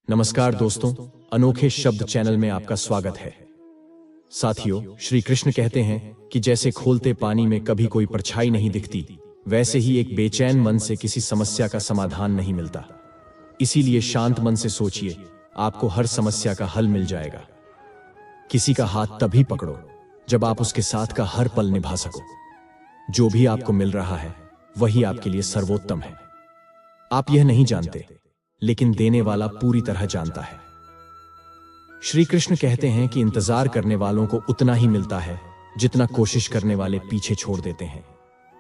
नमस्कार दोस्तों, अनोखे शब्द चैनल में आपका स्वागत है। साथियों, श्री कृष्ण कहते हैं कि जैसे खोलते पानी में कभी कोई परछाई नहीं दिखती, वैसे ही एक बेचैन मन से किसी समस्या का समाधान नहीं मिलता। इसीलिए शांत मन से सोचिए, आपको हर समस्या का हल मिल जाएगा। किसी का हाथ तभी पकड़ो जब आप उसके साथ का हर पल निभा सको। जो भी आपको मिल रहा है वही आपके लिए सर्वोत्तम है। आप यह नहीं जानते, लेकिन देने वाला पूरी तरह जानता है। श्री कृष्ण कहते हैं कि इंतजार करने वालों को उतना ही मिलता है जितना कोशिश करने वाले पीछे छोड़ देते हैं।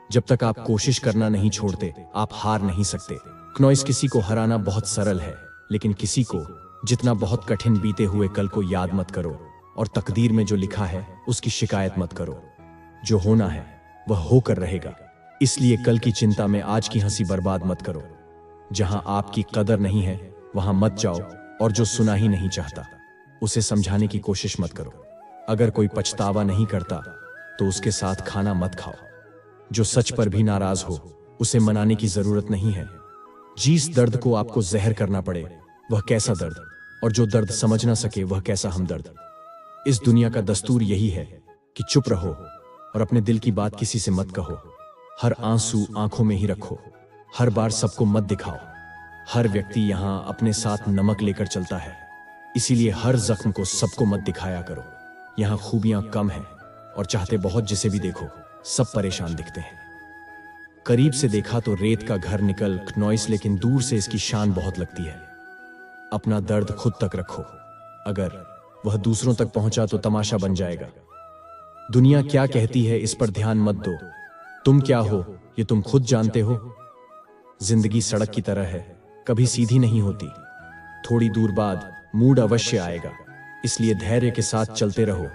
जब तक आप कोशिश करना नहीं छोड़ते, आप हार नहीं सकते। क्नॉइस, किसी को हराना बहुत सरल है, लेकिन किसी को जितना बहुत कठिन बीते हुए कल को याद मत करो, और तकदीर में जो लिखा है उसकी शिकायत मत करो। जो होना है वह होकर रहेगा, इसलिए कल की चिंता में आज की हंसी बर्बाद मत करो। जहां आपकी कदर नहीं है वहां मत जाओ, और जो सुना ही नहीं चाहता उसे समझाने की कोशिश मत करो। अगर कोई पछतावा नहीं करता तो उसके साथ खाना मत खाओ। जो सच पर भी नाराज हो उसे मनाने की जरूरत नहीं है। जिस दर्द को आपको जहर करना पड़े वह कैसा दर्द, और जो दर्द समझ ना सके वह कैसा हमदर्द। इस दुनिया का दस्तूर यही है कि चुप रहो और अपने दिल की बात किसी से मत कहो। हर आंसू आंखों में ही रखो, हर बार सबको मत दिखाओ। हर व्यक्ति यहां अपने साथ नमक लेकर चलता है, इसीलिए हर जख्म को सबको मत दिखाया करो। यहां खूबियां कम हैं और चाहते बहुत जिसे भी देखो सब परेशान दिखते हैं। करीब से देखा तो रेत का घर निकल क्नॉइस, लेकिन दूर से इसकी शान बहुत लगती है। अपना दर्द खुद तक रखो, अगर वह दूसरों तक पहुंचा तो तमाशा बन जाएगा। दुनिया क्या कहती है इस पर ध्यान मत दो। तुम क्या हो ये तुम खुद जानते हो। जिंदगी सड़क की तरह है, कभी सीधी नहीं होती। थोड़ी दूर बाद मूड अवश्य आएगा, इसलिए धैर्य के साथ चलते रहो,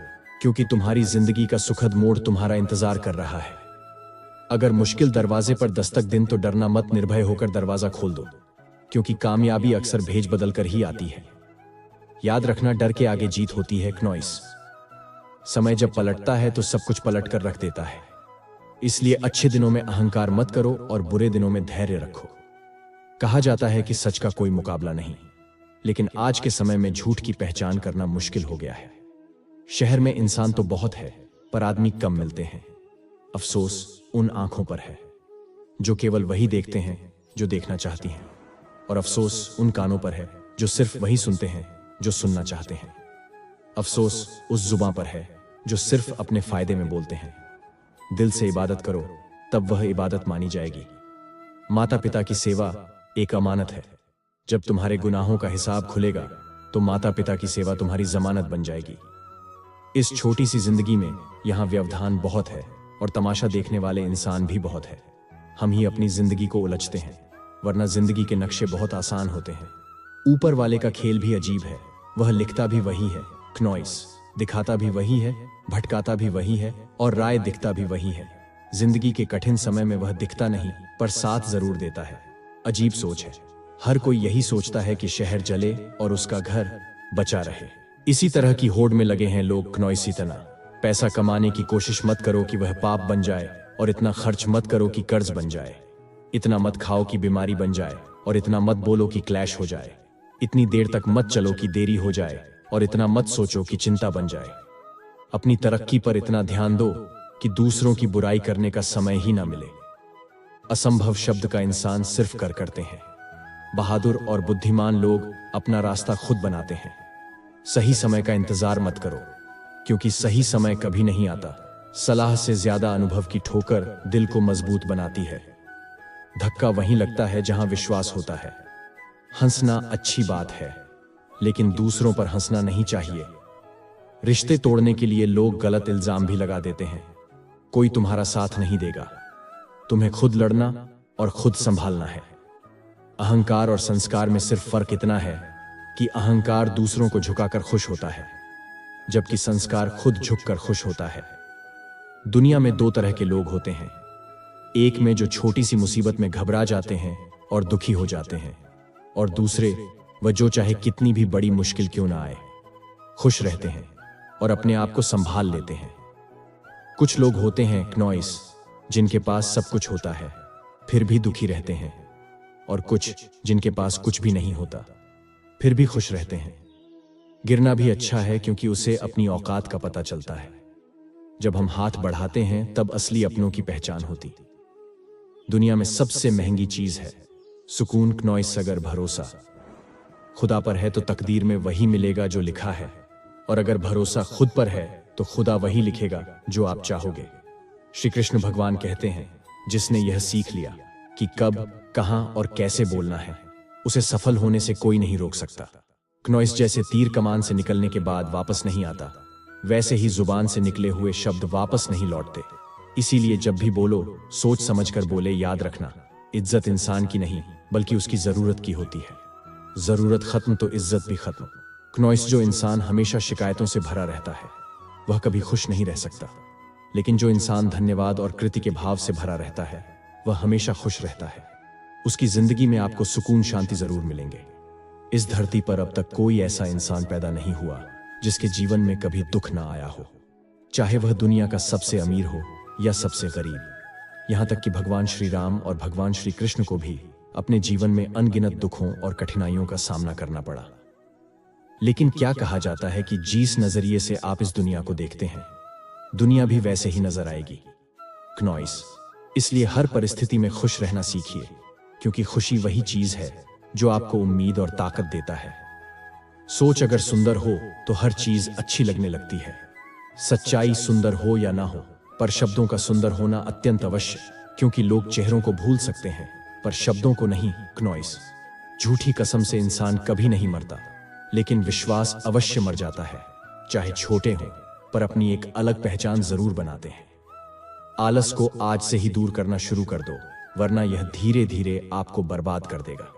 क्योंकि तुम्हारी जिंदगी का सुखद मोड़ तुम्हारा इंतजार कर रहा है। अगर मुश्किल दरवाजे पर दस्तक दिन तो डरना मत, निर्भय होकर दरवाजा खोल दो, क्योंकि कामयाबी अक्सर भेज बदल कर ही आती है। याद रखना, डर के आगे जीत होती है क्नॉइस। समय जब पलटता है तो सब कुछ पलट कर रख देता है। इसलिए अच्छे दिनों में अहंकार मत करो और बुरे दिनों में धैर्य रखो। कहा जाता है कि सच का कोई मुकाबला नहीं, लेकिन आज के समय में झूठ की पहचान करना मुश्किल हो गया है। शहर में इंसान तो बहुत है, पर आदमी कम मिलते हैं। अफसोस उन आंखों पर है जो केवल वही देखते हैं जो देखना चाहती हैं, और अफसोस उन कानों पर है जो सिर्फ वही सुनते हैं जो सुनना चाहते हैं। अफसोस उस जुबान पर है जो सिर्फ अपने फायदे में बोलते हैं। दिल से इबादत करो, तब वह इबादत मानी जाएगी। माता पिता की सेवा एक अमानत है। जब तुम्हारे गुनाहों का हिसाब खुलेगा तो माता पिता की सेवा तुम्हारी जमानत बन जाएगी। इस छोटी सी जिंदगी में यहाँ व्यवधान बहुत है और तमाशा देखने वाले इंसान भी बहुत है। हम ही अपनी जिंदगी को उलझते हैं, वरना जिंदगी के नक्शे बहुत आसान होते हैं। ऊपर वाले का खेल भी अजीब है, वह लिखता भी वही है क्नॉइस, दिखाता भी वही है, भटकाता भी वही है, और राय दिखता भी वही है। जिंदगी के कठिन समय में वह दिखता नहीं, पर साथ जरूर देता है। अजीब सोच है। हर कोई यही सोचता है कि शहर जले और उसका घर बचा रहे। इसी तरह की होड़ में लगे हैं लोग क्नॉइसी तना। पैसा कमाने की कोशिश मत करो कि वह पाप बन जाए, और इतना खर्च मत करो कि कर्ज बन जाए। इतना मत खाओ कि बीमारी बन जाए, और इतना मत बोलो कि क्लैश हो जाए। इतनी देर तक मत चलो कि देरी हो जाए, और इतना मत सोचो कि चिंता बन जाए। अपनी तरक्की पर इतना ध्यान दो कि दूसरों की बुराई करने का समय ही ना मिले। असंभव शब्द का इंसान सिर्फ कर करते हैं। बहादुर और बुद्धिमान लोग अपना रास्ता खुद बनाते हैं। सही समय का इंतजार मत करो, क्योंकि सही समय कभी नहीं आता। सलाह से ज्यादा अनुभव की ठोकर दिल को मजबूत बनाती है। धक्का वहीं लगता है जहां विश्वास होता है। हंसना अच्छी बात है, लेकिन दूसरों पर हंसना नहीं चाहिए। रिश्ते तोड़ने के लिए लोग गलत इल्जाम भी लगा देते हैं। कोई तुम्हारा साथ नहीं देगा, तुम्हें खुद लड़ना और खुद संभालना है। अहंकार और संस्कार में सिर्फ फर्क इतना है कि अहंकार दूसरों को झुकाकर खुश होता है, जबकि संस्कार खुद झुककर खुश होता है। दुनिया में दो तरह के लोग होते हैं, एक में जो छोटी सी मुसीबत में घबरा जाते हैं और दुखी हो जाते हैं, और दूसरे वह जो चाहे कितनी भी बड़ी मुश्किल क्यों ना आए खुश रहते हैं और अपने आप को संभाल लेते हैं। कुछ लोग होते हैं क्नॉइस, जिनके पास सब कुछ होता है फिर भी दुखी रहते हैं, और कुछ जिनके पास कुछ भी नहीं होता फिर भी खुश रहते हैं। गिरना भी अच्छा है क्योंकि उसे अपनी औकात का पता चलता है। जब हम हाथ बढ़ाते हैं तब असली अपनों की पहचान होती। दुनिया में सबसे महंगी चीज है सुकून, क्नॉइस। अगर भरोसा खुदा पर है तो तकदीर में वही मिलेगा जो लिखा है, और अगर भरोसा खुद पर है तो खुदा वही लिखेगा जो आप चाहोगे। श्री कृष्ण भगवान कहते हैं, जिसने यह सीख लिया कि कब, कहां और कैसे बोलना है, उसे सफल होने से कोई नहीं रोक सकता। क्नॉइस जैसे तीर कमान से निकलने के बाद वापस नहीं आता, वैसे ही जुबान से निकले हुए शब्द वापस नहीं लौटते। इसीलिए जब भी बोलो सोच समझकर बोले। याद रखना, इज्जत इंसान की नहीं बल्कि उसकी जरूरत की होती है। जरूरत खत्म तो इज्जत भी खत्म। क्नॉइस जो इंसान हमेशा शिकायतों से भरा रहता है वह कभी खुश नहीं रह सकता, लेकिन जो इंसान धन्यवाद और कृति के भाव से भरा रहता है वह हमेशा खुश रहता है। उसकी जिंदगी में आपको सुकून, शांति जरूर मिलेंगे। इस धरती पर अब तक कोई ऐसा इंसान पैदा नहीं हुआ जिसके जीवन में कभी दुख ना आया हो, चाहे वह दुनिया का सबसे अमीर हो या सबसे गरीब। यहां तक कि भगवान श्री राम और भगवान श्री कृष्ण को भी अपने जीवन में अनगिनत दुखों और कठिनाइयों का सामना करना पड़ा। लेकिन क्या कहा जाता है कि जिस नजरिए से आप इस दुनिया को देखते हैं, दुनिया भी वैसे ही नजर आएगी। क्नॉइस, इसलिए हर परिस्थिति में खुश रहना सीखिए, क्योंकि खुशी वही चीज है जो आपको उम्मीद और ताकत देता है। सोच अगर सुंदर हो तो हर चीज अच्छी लगने लगती है। सच्चाई सुंदर हो या ना हो, पर शब्दों का सुंदर होना अत्यंत अवश्य, क्योंकि लोग चेहरों को भूल सकते हैं पर शब्दों को नहीं। क्नॉइस, झूठी कसम से इंसान कभी नहीं मरता, लेकिन विश्वास अवश्य मर जाता है। चाहे छोटे हों पर अपनी एक अलग पहचान जरूर बनाते हैं। आलस को आज से ही दूर करना शुरू कर दो, वरना यह धीरे धीरे आपको बर्बाद कर देगा।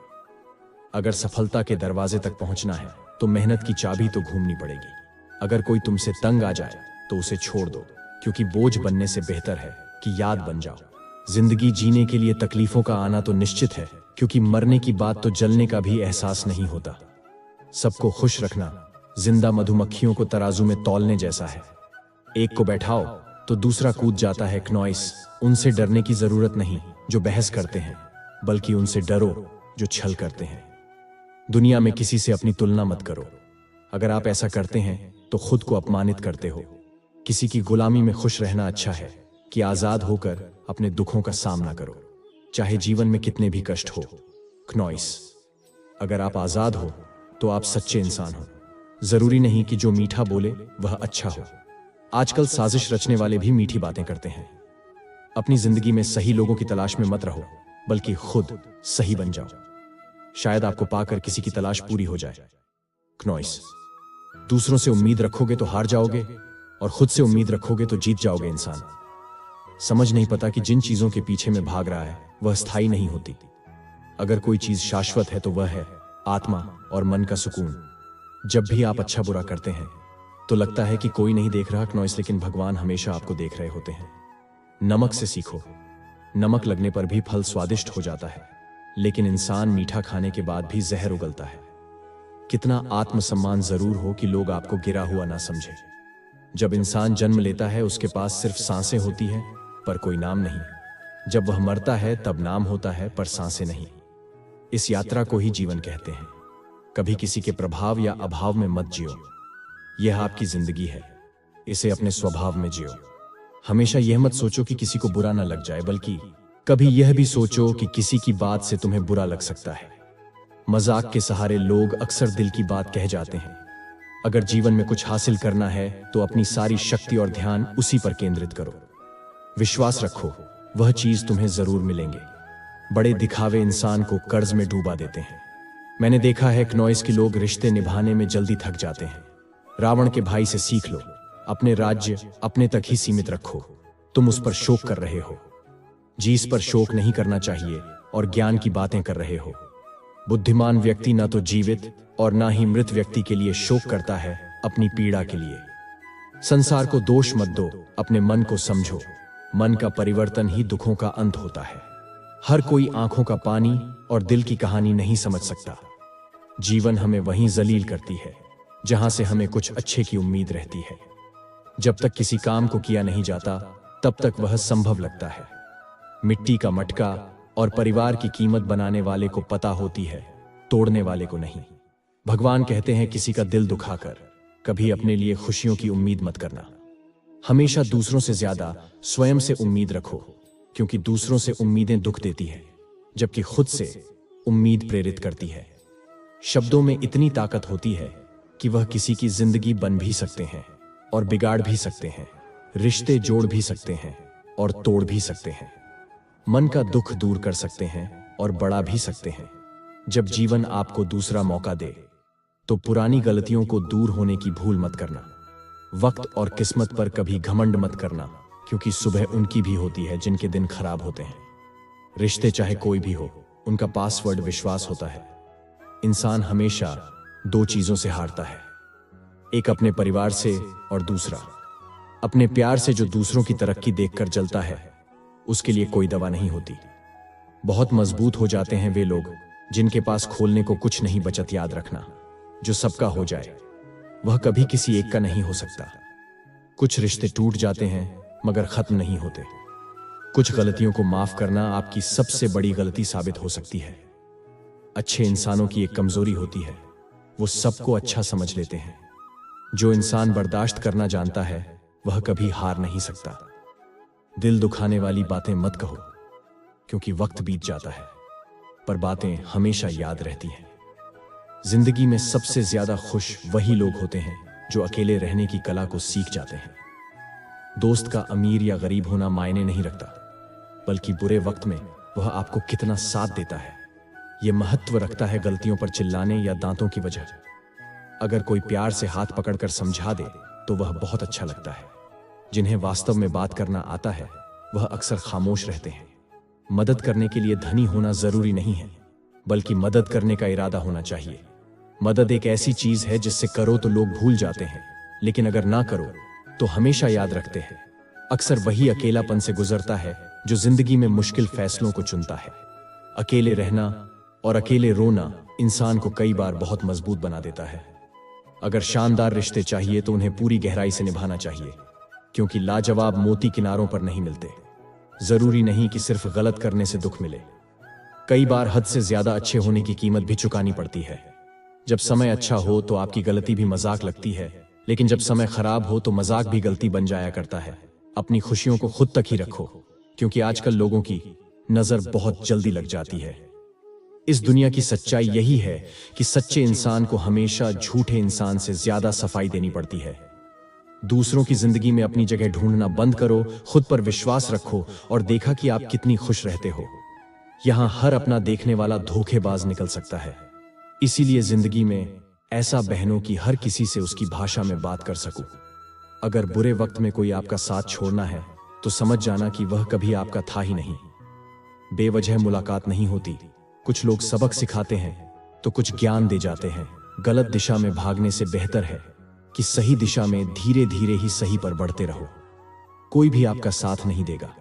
अगर सफलता के दरवाजे तक पहुंचना है तो मेहनत की चाबी तो घूमनी पड़ेगी। अगर कोई तुमसे तंग आ जाए तो उसे छोड़ दो, क्योंकि बोझ बनने से बेहतर है कि याद बन जाओ। जिंदगी जीने के लिए तकलीफों का आना तो निश्चित है, क्योंकि मरने की बात तो जलने का भी एहसास नहीं होता। सबको खुश रखना जिंदा मधुमक्खियों को तराजू में तौलने जैसा है। एक को बैठाओ तो दूसरा कूद जाता है। क्नॉइस, उनसे डरने की जरूरत नहीं जो बहस करते हैं, बल्कि उनसे डरो जो छल करते हैं। दुनिया में किसी से अपनी तुलना मत करो। अगर आप ऐसा करते हैं तो खुद को अपमानित करते हो। किसी की गुलामी में खुश रहना अच्छा है कि आजाद होकर अपने दुखों का सामना करो, चाहे जीवन में कितने भी कष्ट हो। क्नॉइस, अगर आप आजाद हो तो आप सच्चे इंसान हो। जरूरी नहीं कि जो मीठा बोले वह अच्छा हो। आजकल साजिश रचने वाले भी मीठी बातें करते हैं। अपनी जिंदगी में सही लोगों की तलाश में मत रहो, बल्कि खुद सही बन जाओ। शायद आपको पाकर किसी की तलाश पूरी हो जाए। क्नॉइस, दूसरों से उम्मीद रखोगे तो हार जाओगे, और खुद से उम्मीद रखोगे तो जीत जाओगे। इंसान समझ नहीं पता कि जिन चीजों के पीछे में भाग रहा है वह स्थायी नहीं होती। अगर कोई चीज शाश्वत है तो वह है आत्मा और मन का सुकून। जब भी आप अच्छा बुरा करते हैं तो लगता है कि कोई नहीं देख रहा। क्नॉइस, लेकिन भगवान हमेशा आपको देख रहे होते हैं। नमक से सीखो। नमक लगने पर भी फल स्वादिष्ट हो जाता है, लेकिन इंसान मीठा खाने के बाद भी जहर उगलता है। कितना आत्मसम्मान जरूर हो कि लोग आपको गिरा हुआ ना समझे। जब इंसान जन्म लेता है उसके पास सिर्फ सांसें होती हैं पर कोई नाम नहीं। जब वह मरता है तब नाम होता है पर सांसें नहीं। इस यात्रा को ही जीवन कहते हैं। कभी किसी के प्रभाव या अभाव में मत जियो। यह आपकी जिंदगी है, इसे अपने स्वभाव में जियो। हमेशा यह मत सोचो कि किसी को बुरा ना लग जाए, बल्कि कभी यह भी सोचो कि किसी की बात से तुम्हें बुरा लग सकता है। मजाक के सहारे लोग अक्सर दिल की बात कह जाते हैं। अगर जीवन में कुछ हासिल करना है तो अपनी सारी शक्ति और ध्यान उसी पर केंद्रित करो। विश्वास रखो, वह चीज तुम्हें जरूर मिलेंगे। बड़े दिखावे इंसान को कर्ज में डूबा देते हैं। मैंने देखा है क्नॉइस कि लोग रिश्ते निभाने में जल्दी थक जाते हैं। रावण के भाई से सीख लो, अपने राज्य अपने तक ही सीमित रखो। तुम उस पर शोक कर रहे हो, जिस पर शोक नहीं करना चाहिए, और ज्ञान की बातें कर रहे हो। बुद्धिमान व्यक्ति ना तो जीवित और ना ही मृत व्यक्ति के लिए शोक करता है, अपनी पीड़ा के लिए। संसार को दोष मत दो, अपने मन को समझो। मन का परिवर्तन ही दुखों का अंत होता है। हर कोई आंखों का पानी और दिल की कहानी नहीं समझ सकता। जीवन हमें वहीं जलील करती है जहां से हमें कुछ अच्छे की उम्मीद रहती है। जब तक किसी काम को किया नहीं जाता तब तक वह संभव लगता है। मिट्टी का मटका और परिवार की कीमत बनाने वाले को पता होती है, तोड़ने वाले को नहीं। भगवान कहते हैं किसी का दिल दुखाकर कभी अपने लिए खुशियों की उम्मीद मत करना। हमेशा दूसरों से ज्यादा स्वयं से उम्मीद रखो, क्योंकि दूसरों से उम्मीदें दुख देती है, जबकि खुद से उम्मीद प्रेरित करती है। शब्दों में इतनी ताकत होती है कि वह किसी की जिंदगी बन भी सकते हैं और बिगाड़ भी सकते हैं, रिश्ते जोड़ भी सकते हैं और तोड़ भी सकते हैं, मन का दुख दूर कर सकते हैं और बढ़ा भी सकते हैं। जब जीवन आपको दूसरा मौका दे तो पुरानी गलतियों को दूर होने की भूल मत करना। वक्त और किस्मत पर कभी घमंड मत करना, क्योंकि सुबह उनकी भी होती है जिनके दिन खराब होते हैं। रिश्ते चाहे कोई भी हो, उनका पासवर्ड विश्वास होता है। इंसान हमेशा दो चीजों से हारता है, एक अपने परिवार से और दूसरा अपने प्यार से। जो दूसरों की तरक्की देखकर जलता है, उसके लिए कोई दवा नहीं होती। बहुत मजबूत हो जाते हैं वे लोग जिनके पास खोलने को कुछ नहीं बचत। याद रखना, जो सबका हो जाए वह कभी किसी एक का नहीं हो सकता। कुछ रिश्ते टूट जाते हैं मगर खत्म नहीं होते। कुछ गलतियों को माफ करना आपकी सबसे बड़ी गलती साबित हो सकती है। अच्छे इंसानों की एक कमजोरी होती है, वो सबको अच्छा समझ लेते हैं। जो इंसान बर्दाश्त करना जानता है वह कभी हार नहीं सकता। दिल दुखाने वाली बातें मत कहो, क्योंकि वक्त बीत जाता है, पर बातें हमेशा याद रहती हैं। जिंदगी में सबसे ज्यादा खुश वही लोग होते हैं जो अकेले रहने की कला को सीख जाते हैं। दोस्त का अमीर या गरीब होना मायने नहीं रखता, बल्कि बुरे वक्त में वह आपको कितना साथ देता है यह महत्व रखता है, गलतियों पर चिल्लाने या दांतों की वजह। अगर कोई प्यार से हाथ पकड़कर समझा दे तो वह बहुत अच्छा लगता है। जिन्हें वास्तव में बात करना आता है वह अक्सर खामोश रहते हैं। मदद करने के लिए धनी होना जरूरी नहीं है, बल्कि मदद करने का इरादा होना चाहिए। मदद एक ऐसी चीज है जिससे करो तो लोग भूल जाते हैं, लेकिन अगर ना करो तो हमेशा याद रखते हैं। अक्सर वही अकेलापन से गुजरता है जो जिंदगी में मुश्किल फैसलों को चुनता है। अकेले रहना और अकेले रोना इंसान को कई बार बहुत मजबूत बना देता है। अगर शानदार रिश्ते चाहिए तो उन्हें पूरी गहराई से निभाना चाहिए, क्योंकि लाजवाब मोती किनारों पर नहीं मिलते। जरूरी नहीं कि सिर्फ गलत करने से दुख मिले, कई बार हद से ज्यादा अच्छे होने की कीमत भी चुकानी पड़ती है। जब समय अच्छा हो तो आपकी गलती भी मजाक लगती है, लेकिन जब समय खराब हो तो मजाक भी गलती बन जाया करता है। अपनी खुशियों को खुद तक ही रखो, क्योंकि आजकल लोगों की नजर बहुत जल्दी लग जाती है। इस दुनिया की सच्चाई यही है कि सच्चे इंसान को हमेशा झूठे इंसान से ज्यादा सफाई देनी पड़ती है। दूसरों की जिंदगी में अपनी जगह ढूंढना बंद करो, खुद पर विश्वास रखो और देखा कि आप कितनी खुश रहते हो। यहां हर अपना देखने वाला धोखेबाज निकल सकता है। इसीलिए जिंदगी में ऐसा बहनों की हर किसी से उसकी भाषा में बात कर सकूं। अगर बुरे वक्त में कोई आपका साथ छोड़ना है तो समझ जाना कि वह कभी आपका था ही नहीं। बेवजह मुलाकात नहीं होती। कुछ लोग सबक सिखाते हैं तो कुछ ज्ञान दे जाते हैं। गलत दिशा में भागने से बेहतर है कि सही दिशा में धीरे धीरे ही सही पर बढ़ते रहो। कोई भी आपका साथ नहीं देगा,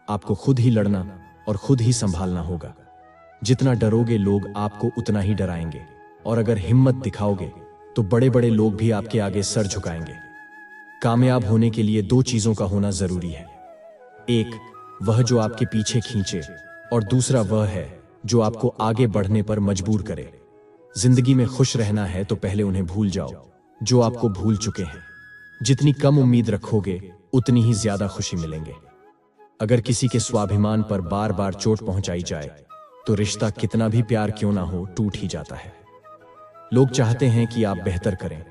आपको खुद ही लड़ना और खुद ही संभालना होगा। जितना डरोगे लोग आपको उतना ही डराएंगे, और अगर हिम्मत दिखाओगे तो बड़े बड़े लोग भी आपके आगे सर झुकाएंगे। कामयाब होने के लिए दो चीजों का होना जरूरी है, एक वह जो आपके पीछे खींचे और दूसरा वह है जो आपको आगे बढ़ने पर मजबूर करे। जिंदगी में खुश रहना है तो पहले उन्हें भूल जाओ जो आपको भूल चुके हैं। जितनी कम उम्मीद रखोगे उतनी ही ज्यादा खुशी मिलेंगे। अगर किसी के स्वाभिमान पर बार बार चोट पहुंचाई जाए तो रिश्ता कितना भी प्यार क्यों ना हो टूट ही जाता है। लोग चाहते हैं कि आप बेहतर करें,